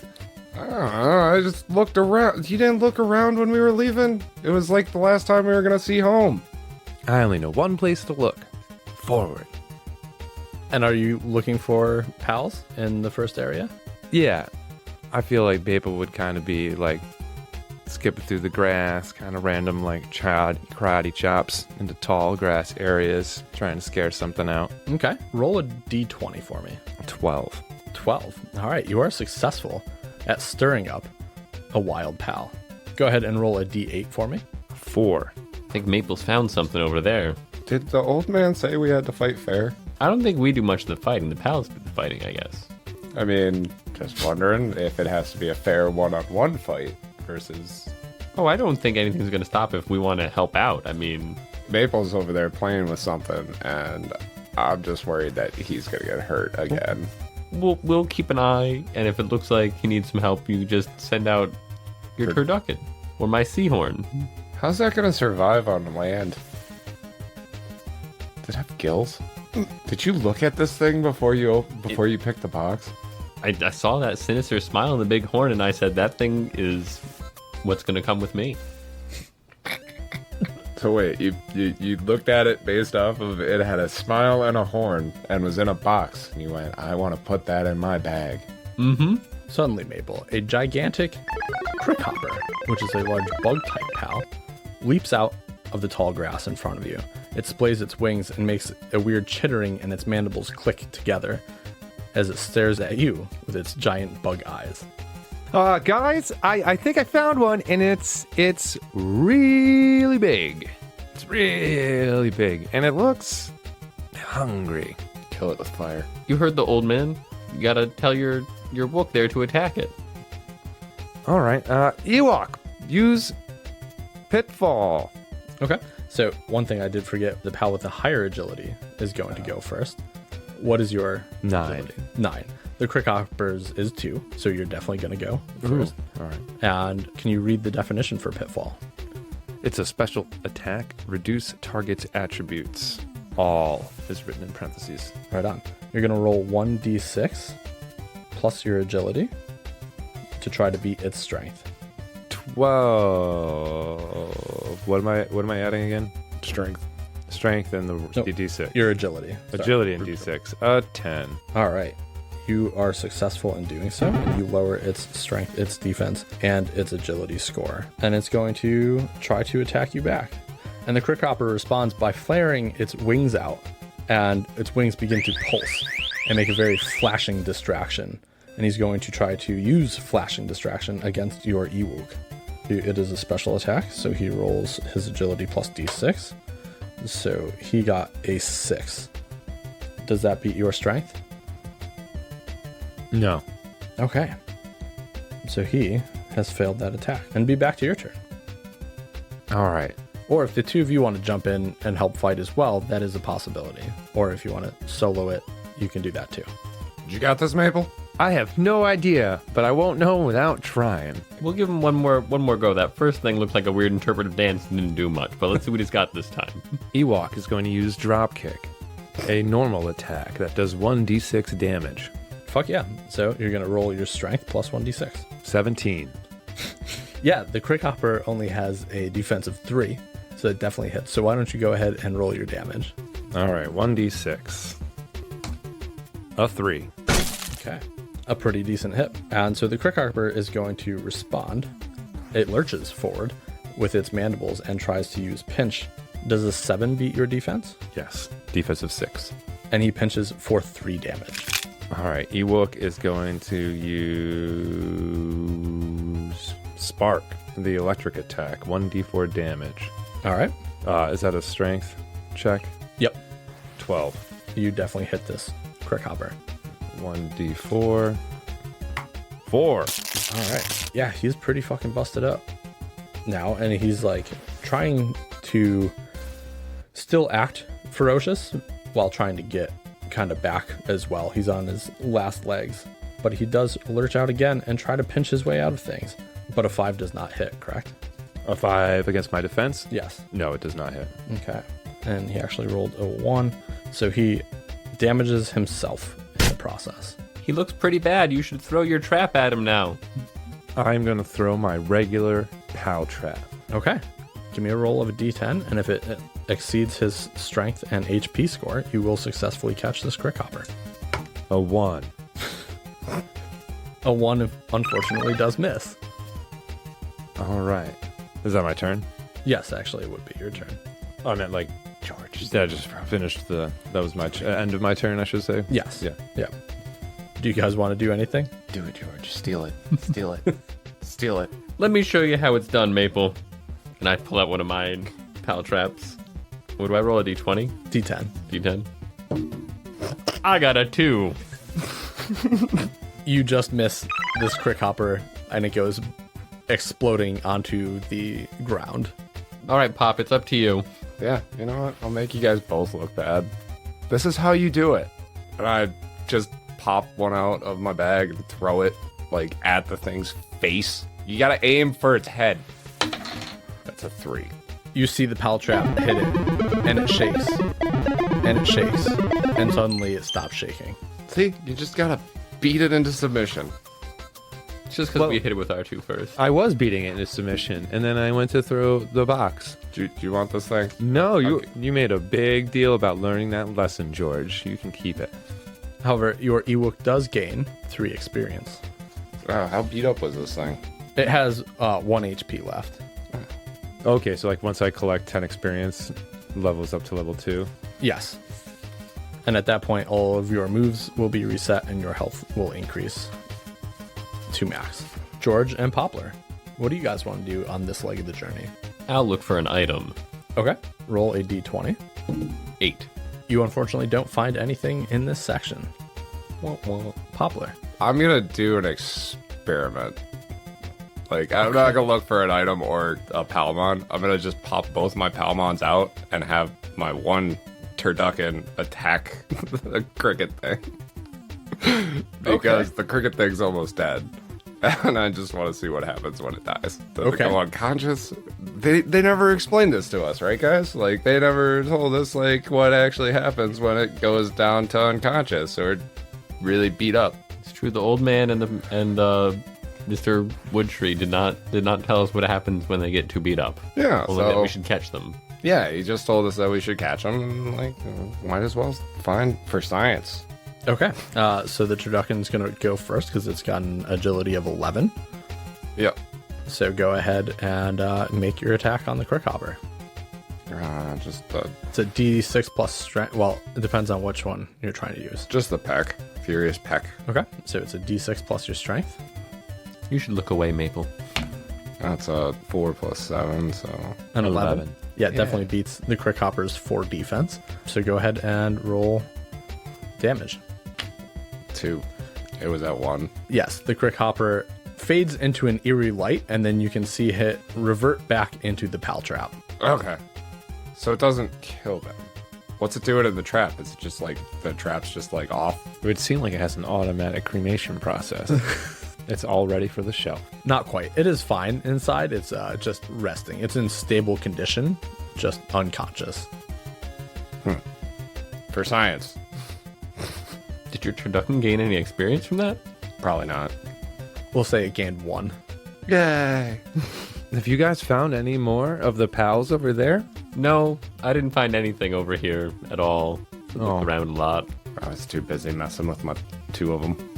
I don't know. I just looked around. You didn't look around when we were leaving? It was like the last time we were going to see home. I only know one place to look. Forward. And are you looking for pals in the first area? Yeah, I feel like Maple would kind of be like skipping through the grass, kind of random like karate chops into tall grass areas, trying to scare something out. Okay. Roll a d20 for me. 12. 12. All right. You are successful at stirring up a wild pal. Go ahead and roll a d8 for me. 4. I think Maple's found something over there. Did the old man say we had to fight fair? I don't think we do much of the fighting. The pals do the fighting, I guess. I mean, just wondering if it has to be a fair one-on-one fight versus... Oh, I don't think anything's going to stop if we want to help out. I mean, Maple's over there playing with something, and I'm just worried that he's going to get hurt again. we'll keep an eye, and if it looks like he needs some help, you just send out your turducken or my seahorn. How's that going to survive on land? Did it have gills? Did you look at this thing before you picked the box? I saw that sinister smile in the big horn, and I said, that thing is what's going to come with me. So wait, you looked at it based off of it had a smile and a horn and was in a box, and you went, I want to put that in my bag. Mm-hmm. Suddenly, Maple, a gigantic crickhopper, which is a large bug-type pal, leaps out of the tall grass in front of you. It splays its wings and makes a weird chittering, and its mandibles click together as it stares at you with its giant bug eyes. Guys, I think I found one, and it's really big. It's really big, and it looks hungry. Kill it with fire. You heard the old man. You got to tell your wook there to attack it. All right, Ewok, use Pitfall. Okay. So one thing I did forget, the pal with the higher agility is going to go first. What is your 9. agility? 9. The crickhopper's is 2, so you're definitely going to go first. All right. And can you read the definition for Pitfall? It's a special attack. Reduce target's attributes. All is written in parentheses. Right on. You're going to roll 1d6 plus your agility to try to beat its strength. 12. What am I adding again? Strength. Strength and the D6. Your agility. Agility and D6. 10. All right. You are successful in doing so, and you lower its strength, its defense, and its agility score. And it's going to try to attack you back. And the crickhopper responds by flaring its wings out, and its wings begin to pulse and make a very flashing distraction. And he's going to try to use flashing distraction against your Ewok. It is a special attack, so he rolls his agility plus d6. So he got a 6. Does that beat your strength? No. Okay. So he has failed that attack. And be back to your turn. All right. Or if the two of you want to jump in and help fight as well, that is a possibility. Or if you want to solo it, you can do that too. You got this, Maple? I have no idea, but I won't know without trying. We'll give him one more go. That first thing looked like a weird interpretive dance and didn't do much, but let's see what he's got this time. Ewok is going to use Dropkick, a normal attack that does 1d6 damage. Fuck yeah. So you're going to roll your strength plus 1d6. 17. Yeah, the Crick Hopper only has a defense of 3, so it definitely hits. So why don't you go ahead and roll your damage? All right, 1d6. A 3. Okay. A pretty decent hit. And so the Crick Hopper is going to respond. It lurches forward with its mandibles and tries to use pinch. Does a 7 beat your defense? Yes, defense of 6. And he pinches for 3 damage. All right, Ewok is going to use Spark, the electric attack, 1d4 damage. All right. Is that a strength check? Yep. 12. You definitely hit this Crick Hopper. 1d4. 4. All right. Yeah, he's pretty fucking busted up now. And he's like trying to still act ferocious while trying to get kind of back as well. He's on his last legs, but he does lurch out again and try to pinch his way out of things. But a 5 does not hit, correct? A 5 against my defense? Yes. No, it does not hit. Okay. And he actually rolled a 1. So he damages himself in the process. He looks pretty bad. You should throw your trap at him now. I'm going to throw my regular POW trap. Okay. Give me a roll of a d10, and if it exceeds his strength and HP score, you will successfully catch this Crick Hopper. A 1. A 1 unfortunately does miss. All right. Is that my turn? Yes, actually, it would be your turn. Oh, I meant like George. Yeah, I just finished that was my end of my turn, I should say. Yes. Yeah. Yeah. Do you guys want to do anything? Do it, George. Steal it. Steal it. Steal it. Let me show you how it's done, Maple. And I pull out one of my pal traps. What do I roll, a d20? D10. D10? I got a 2. You just miss this Crick Hopper, and it goes exploding onto the ground. All right, Pop, it's up to you. Yeah, you know what? I'll make you guys both look bad. This is how you do it. And I just pop one out of my bag and throw it, like, at the thing's face. You gotta aim for its head. That's a 3. You see the pal trap hit it, and it shakes, and it shakes, and suddenly it stops shaking. See? You just gotta beat it into submission. It's just because we hit it with R2 first. I was beating it into submission, and then I went to throw the box. Do you want this thing? No, Okay. you made a big deal about learning that lesson, George. You can keep it. However, your Ewok does gain 3 experience. How beat up was this thing? It has 1 HP left. Okay, so like once I collect 10 experience, levels up to level 2. Yes. And at that point, all of your moves will be reset and your health will increase to max. George and Poplar, what do you guys want to do on this leg of the journey? I'll look for an item. Okay. Roll a d20. 8. You unfortunately don't find anything in this section. Poplar. I'm gonna do an experiment. Like, I'm not gonna look for an item or a Palmon. I'm gonna just pop both my Palmons out and have my one turducken attack the cricket thing. Because the cricket thing's almost dead. And I just want to see what happens when it dies. Does it go unconscious? They never explained this to us, right, guys? Like, they never told us, like, what actually happens when it goes down to unconscious or really beat up. It's true. The old man and Mr. Woodtree did not tell us what happens when they get too beat up. Yeah, Only that we should catch them. Yeah, he just told us that we should catch them. And, like, might as well find for science. Okay. So the turducken's going to go first because it's got an agility of 11. Yep. So go ahead and make your attack on the Crick Hopper. It's a D6 plus strength. Well, it depends on which one you're trying to use. Just the peck. Furious peck. Okay. So it's a D6 plus your strength. You should look away, Maple. That's a 4 plus 7, so... An 11. Yeah, it definitely beats the Crick Hopper's 4 defense. So go ahead and roll damage. 2. It was at 1. Yes, the Crick Hopper fades into an eerie light, and then you can see it revert back into the pal trap. Okay. So it doesn't kill them. What's it doing in the trap? Is it just like the trap's just like off? It would seem like it has an automatic cremation process. It's all ready for the shelf. Not quite. It is fine inside. It's just resting. It's in stable condition, just unconscious. For science. Did your turducken gain any experience from that? Probably not. We'll say it gained 1. Yay. Have you guys found any more of the pals over there? No, I didn't find anything over here at all. I looked around a lot. I was too busy messing with my 2 of them.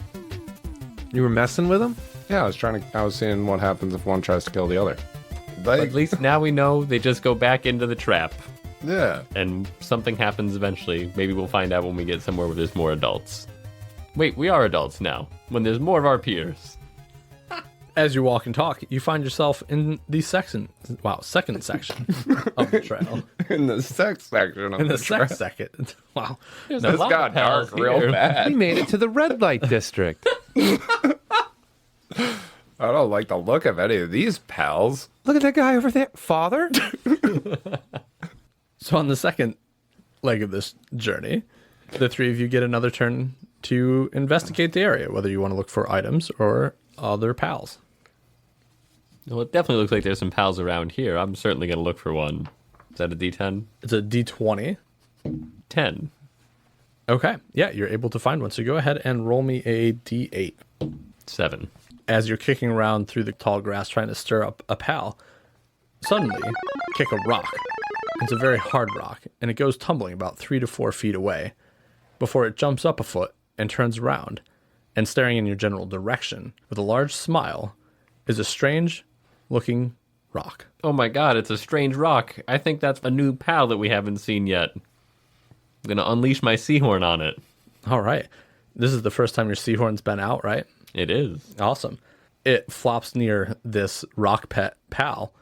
You were messing with them? Yeah, I was seeing what happens if one tries to kill the other. But at least now we know they just go back into the trap. Yeah. And something happens eventually. Maybe we'll find out when we get somewhere where there's more adults. Wait, we are adults now. When there's more of our peers. As you walk and talk, you find yourself in the second section of the trail. In the sex section of In the trail. second. Wow. There's This a lot got of pals dark real here. bad. We made it to the red light district. I don't like the look of any of these pals. Look at that guy over there. Father? So on the second leg of this journey, the 3 of you get another turn to investigate the area, whether you want to look for items or other pals. Well, it definitely looks like there's some pals around here. I'm certainly going to look for one. Is that a D10? It's a D20. 10. Okay. Yeah, you're able to find one. So go ahead and roll me a D8. 7. As you're kicking around through the tall grass trying to stir up a pal, suddenly kick a rock. It's a very hard rock, and it goes tumbling about 3 to 4 feet away before it jumps up a foot and turns around, and staring in your general direction with a large smile is a strange-looking rock. Oh my god, it's a strange rock. I think that's a new pal that we haven't seen yet. I'm going to unleash my seahorn on it. All right. This is the first time your seahorn's been out, right? It is. Awesome. It flops near this rock pet pal.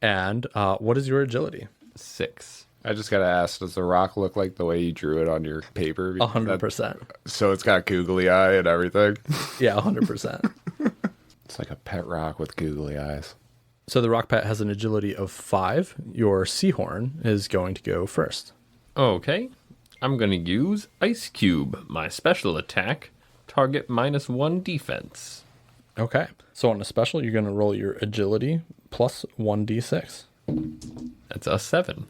And what is your agility? 6. I just gotta ask, does the rock look like the way you drew it on your paper? 100%. So it's got googly eye and everything? Yeah, 100%. It's like a pet rock with googly eyes. So the rock pet has an agility of 5. Your seahorn is going to go first. Okay. I'm going to use Ice Cube, my special attack. Target -1 defense. Okay. So on a special, you're going to roll your agility plus 1d6. That's a 7.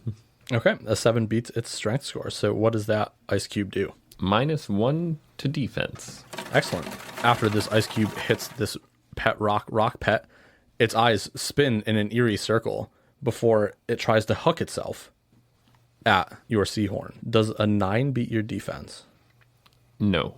Okay. A 7 beats its strength score. So what does that ice cube do? -1 to defense. Excellent. After this ice cube hits this pet rock pet, its eyes spin in an eerie circle before it tries to hook itself at your seahorn. Does a 9 beat your defense? No.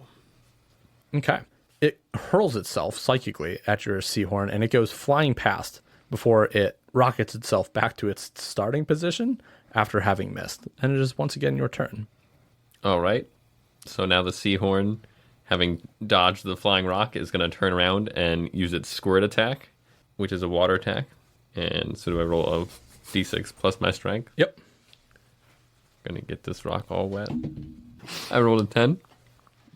Okay. It hurls itself psychically at your seahorn, and it goes flying past before it rockets itself back to its starting position after having missed. And it is once again your turn. All right. So now the seahorn, having dodged the flying rock, is going to turn around and use its squirt attack, which is a water attack. And so do I roll a d6 plus my strength? Yep. Going to get this rock all wet. I rolled a 10.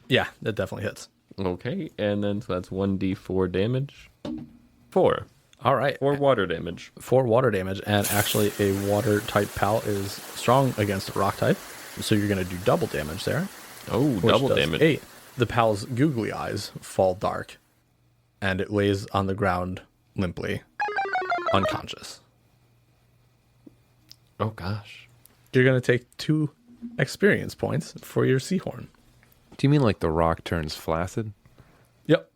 Yeah, that definitely hits. Okay, and then so that's 1d4 damage. 4. All right. 4 water damage. 4 water damage, and actually a water type pal is strong against a rock type. So you're going to do double damage there. Oh, which double does damage. 8. The pal's googly eyes fall dark, and it lays on the ground limply, unconscious. Oh, gosh. You're going to take 2 experience points for your seahorn. Do you mean like the rock turns flaccid? Yep.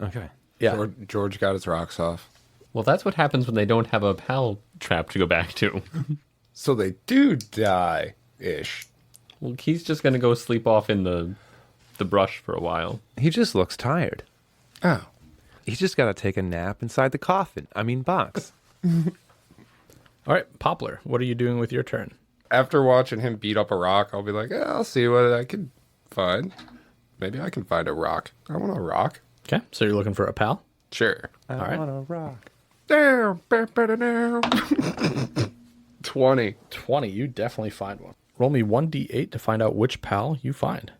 Okay. Yeah. George got his rocks off. Well, that's what happens when they don't have a pal trap to go back to. So they do die-ish. Well, he's just going to go sleep off in the brush for a while. He just looks tired. Oh. He's just got to take a nap inside the coffin. I mean, box. All right, Poplar, what are you doing with your turn? After watching him beat up a rock, I'll be like, yeah, I'll see what I can find. Maybe I can find a rock. I want a rock. Okay, so you're looking for a pal? Sure. I right. want a rock. Down, down. 20. 20, you definitely find one. Roll me 1d8 to find out which pal you find.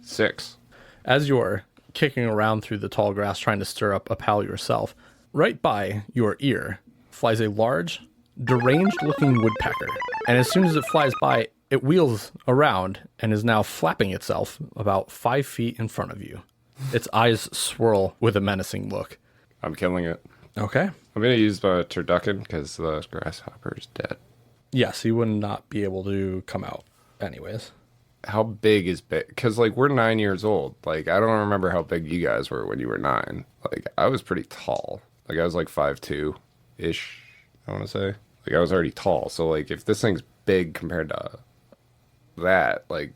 6. As you're kicking around through the tall grass trying to stir up a pal yourself. Right by your ear flies a large, deranged-looking woodpecker. And as soon as it flies by, it wheels around and is now flapping itself about 5 feet in front of you. Its eyes swirl with a menacing look. I'm killing it. Okay. I'm going to use my turducken because the grasshopper is dead. Yes, he would not be able to come out anyways. How big is big? Because, like, we're 9 years old. Like, I don't remember how big you guys were when you were 9. Like, I was pretty tall. Like, I was, like, 5'2"-ish, I want to say. Like, I was already tall. So, like, if this thing's big compared to that, like,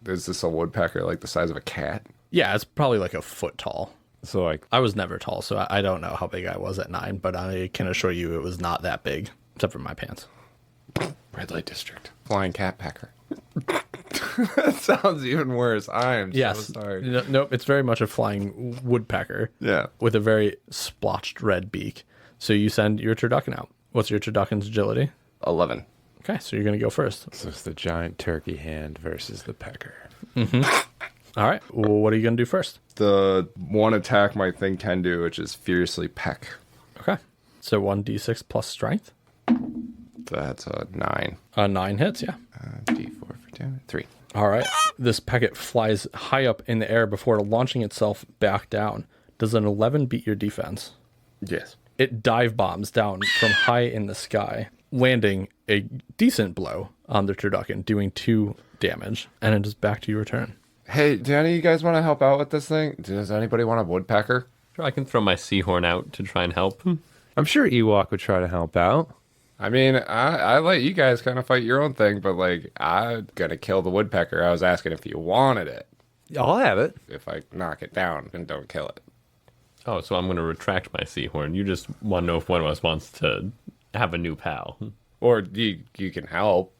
is this a woodpecker, like, the size of a cat? Yeah, it's probably like a foot tall. So like, I was never tall, so I don't know how big I was at 9, but I can assure you it was not that big, except for my pants. Red light district. Flying cat packer. That sounds even worse. I am Yes. so sorry. Nope, it's very much a flying woodpecker. Yeah. With a very splotched red beak. So you send your turducken out. What's your turducken's agility? 11. Okay, so you're going to go first. so it's the giant turkey hand versus the pecker. All right, well, what are you going to do first? The one attack my thing can do, which is fiercely peck. Okay, so 1d6 plus strength. That's a 9. 9 hits, yeah. D4 for damage. 3. All right, this packet flies high up in the air before launching itself back down. Does an 11 beat your defense? Yes. It dive bombs down from high in the sky, landing a decent blow on the turducken, doing 2 damage, and it is back to your turn. Hey, do any of you guys want to help out with this thing? Does anybody want a woodpecker? Sure, I can throw my seahorn out to try and help. I'm sure Ewok would try to help out. I mean, I let you guys kind of fight your own thing, but, like, I'm going to kill the woodpecker. I was asking if you wanted it. I'll have it. If I knock it down and don't kill it. Oh, so I'm going to retract my seahorn. You just want to know if one of us wants to have a new pal. Or you can help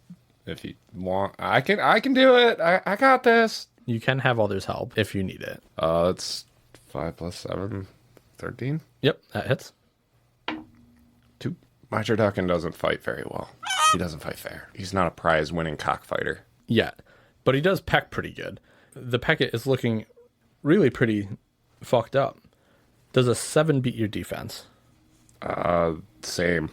if you want. I can do it. I got this. You can have others help if you need it. It's 5 plus 7, 13. Yep, that hits. 2. My turducken doesn't fight very well. He doesn't fight fair. He's not a prize-winning cockfighter. Yet, but he does peck pretty good. The pecket is looking really pretty fucked up. Does a 7 beat your defense? Same.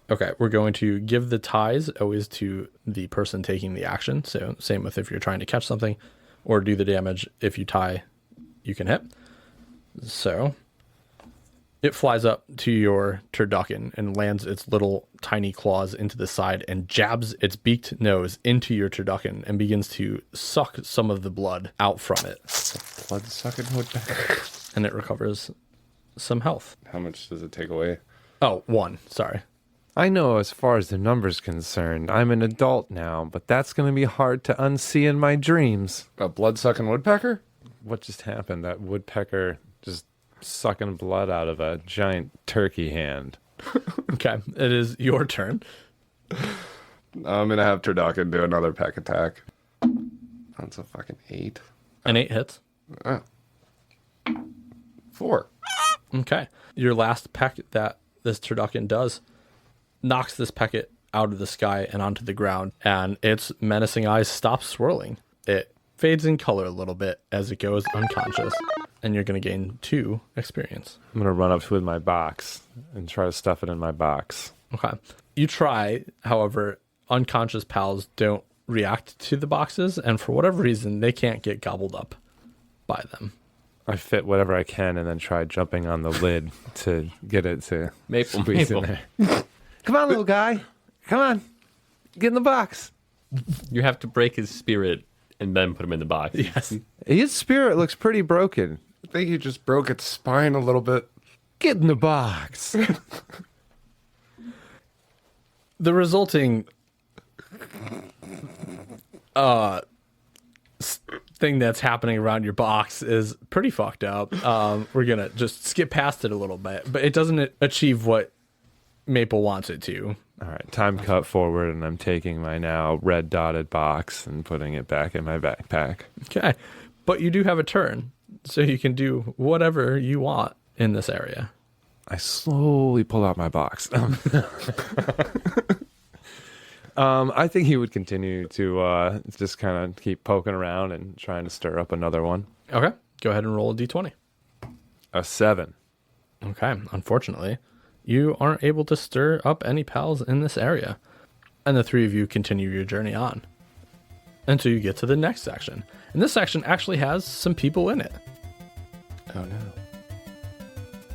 Okay, we're going to give the ties always to the person taking the action. So same with if you're trying to catch something or do the damage. If you tie, you can hit. So it flies up to your turducken and lands its little tiny claws into the side and jabs its beaked nose into your turducken and begins to suck some of the blood out from it. Blood-sucking woodpecker. And it recovers some health. How much does it take away? Oh, 1. Sorry. I know as far as the number's concerned, I'm an adult now, but that's going to be hard to unsee in my dreams. A blood-sucking woodpecker? What just happened? That woodpecker just sucking blood out of a giant turkey hand. Okay, it is your turn. I'm going to have turducken do another peck attack. That's a fucking 8. An 8 hits. 4. Okay. Your last peck that this turducken does knocks this pecket out of the sky and onto the ground, and its menacing eyes stop swirling. It fades in color a little bit as it goes unconscious, and you're going to gain 2 experience. I'm going to run up with my box and try to stuff it in my box. Okay. You try, however, unconscious pals don't react to the boxes, and for whatever reason, they can't get gobbled up by them. I fit whatever I can and then try jumping on the lid to get it to squeeze in there. Come on, little guy. Come on. Get in the box. You have to break his spirit and then put him in the box. Yes. His spirit looks pretty broken. I think you just broke its spine a little bit. Get in the box. The resulting thing that's happening around your box is pretty fucked up. We're gonna just skip past it a little bit, but it doesn't achieve what Maple wants it to. All right, time cut forward, and I'm taking my now red dotted box and putting it back in my backpack. Okay, but you do have a turn, so you can do whatever you want in this area. I slowly pull out my box. I think he would continue to just kind of keep poking around and trying to stir up another one. Okay, Go ahead and roll a d20. A 7. Okay, unfortunately, you aren't able to stir up any pals in this area. And the three of you continue your journey on until you get to the next section. And this section actually has some people in it. Oh no.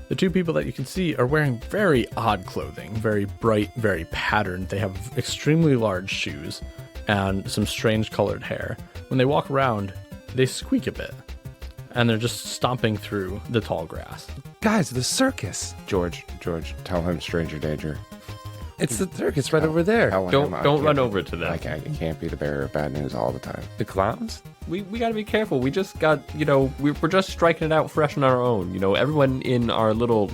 The two people that you can see are wearing very odd clothing, very bright, very patterned. They have extremely large shoes and some strange colored hair. When they walk around, they squeak a bit. And they're just stomping through the tall grass. Guys, the circus. George, tell him stranger danger. It's the circus right over there. Tell him Don't I don't can't run be- over to them. I can't be the bearer of bad news all the time. The clowns? We gotta be careful. We just got, we're just striking it out fresh on our own. Everyone in our little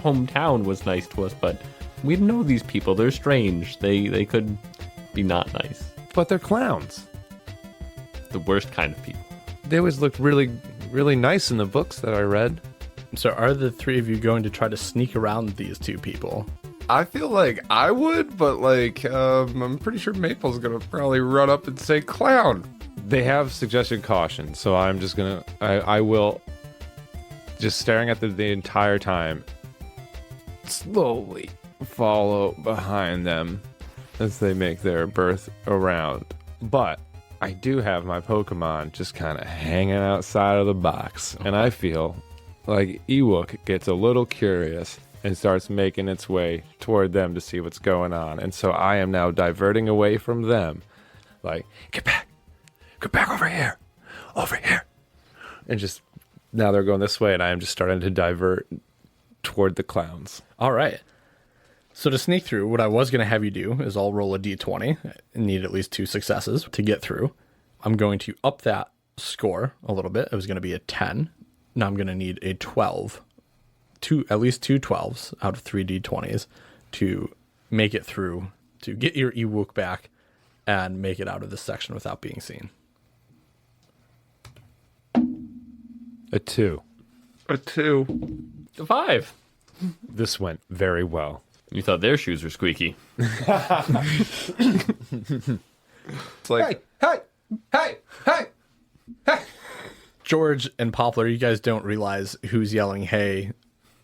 hometown was nice to us, but we know these people. They're strange. They could be not nice. But they're clowns. The worst kind of people. They always looked really, really nice in the books that I read. So are the three of you going to try to sneak around these two people? I feel like I would, but I'm pretty sure Maple's gonna probably run up and say clown. They have suggested caution, so I'm just gonna, I will, just staring at them the entire time, slowly follow behind them as they make their berth around. But I do have my Pokemon just kind of hanging outside of the box, and I feel like Ewok gets a little curious and starts making its way toward them to see what's going on. And so I am now diverting away from them. Like, get back over here. And just, now they're going this way, and I am just starting to divert toward the clowns. All right. So to sneak through, what I was going to have you do is I'll roll a d20. I need at least 2 successes to get through. I'm going to up that score a little bit. It was going to be a 10. Now I'm going to need a 12. At least 2 12s out of 3 d20s to make it through, to get your Ewok back and make it out of this section without being seen. A 2. A 2. A 5. This went very well. You thought their shoes were squeaky. It's like, hey. George and Poplar, you guys don't realize who's yelling hey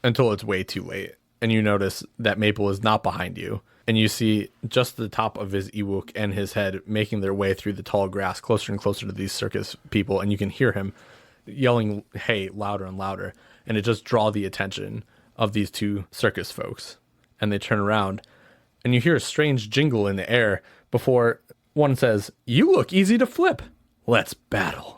until it's way too late. And you notice that Maple is not behind you. And you see just the top of his Ewok and his head making their way through the tall grass closer and closer to these circus people. And you can hear him yelling hey louder and louder. And it just draws the attention of these two circus folks. And they turn around and you hear a strange jingle in the air before one says, "You look easy to flip. Let's battle."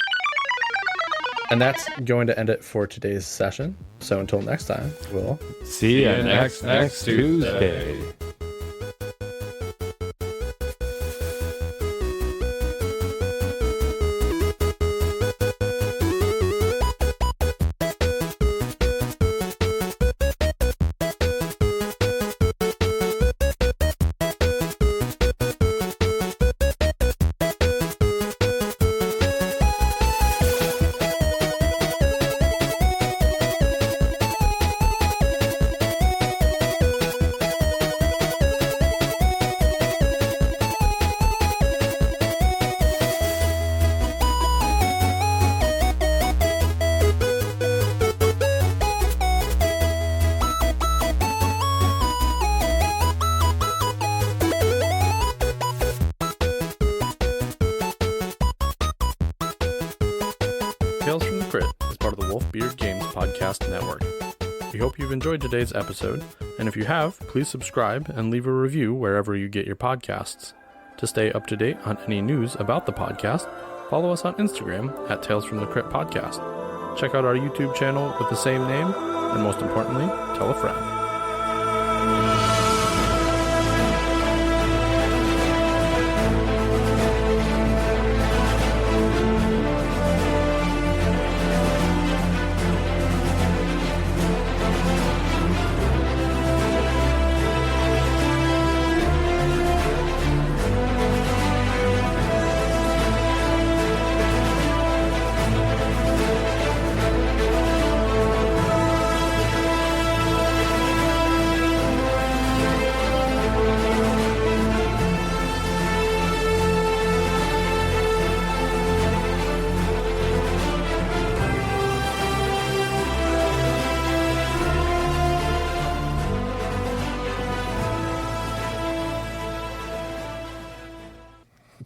And that's going to end it for today's session. So until next time, we'll See you next Tuesday. Tales from the Crypt is part of the Wolfbeard Games podcast network. We hope you've enjoyed today's episode, and if you have, please subscribe and leave a review wherever you get your podcasts. To stay up to date on any news about the podcast, follow us on Instagram at Tales from the Crypt Podcast. Check out our YouTube channel with the same name, and most importantly, tell a friend.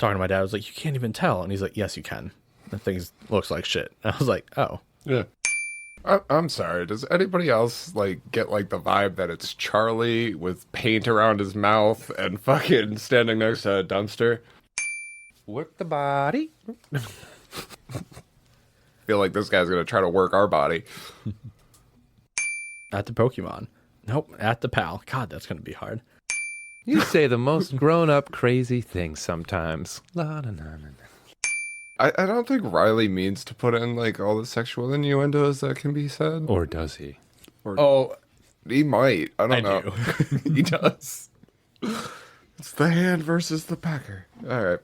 talking to my dad. I was like, you can't even tell. And he's like, yes, you can. The thing looks like shit. And I was like, oh. Yeah. I'm sorry. Does anybody else like get like the vibe that it's Charlie with paint around his mouth and fucking standing next to a dumpster? Work the body. Feel like this guy's gonna try to work our body. At the Pokemon. Nope, at the PAL. God, that's going to be hard. You say the most grown-up crazy things sometimes. La, na, na, na, na. I don't think Riley means to put in like all the sexual innuendos that can be said. Or does he? Oh, He might. I don't know. do. He does. It's the hand versus the pecker. All right.